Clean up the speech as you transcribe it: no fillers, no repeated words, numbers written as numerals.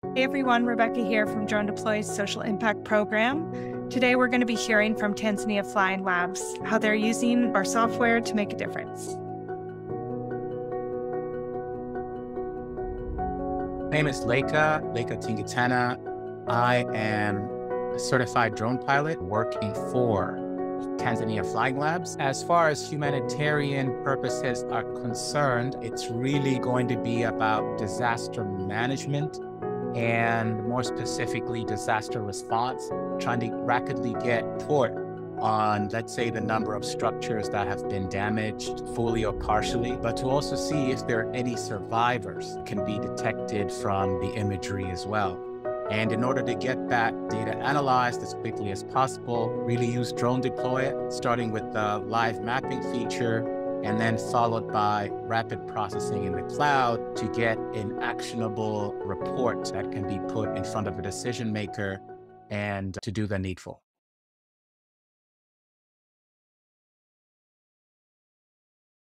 Hey everyone, Rebecca here from DroneDeploy's Social Impact Program. Today we're going to be hearing from Tanzania Flying Labs, how they're using our software to make a difference. My name is Leka Tingitana. I am a certified drone pilot working for Tanzania Flying Labs. As far as humanitarian purposes are concerned, it's really going to be about disaster management and more specifically disaster response, trying to rapidly get report on, let's say, the number of structures that have been damaged fully or partially, but to also see if there are any survivors can be detected from the imagery as well. And in order to get that data analyzed as quickly as possible, really use DroneDeploy, starting with the live mapping feature, and then followed by rapid processing in the cloud to get an actionable report that can be put in front of a decision maker and to do the needful.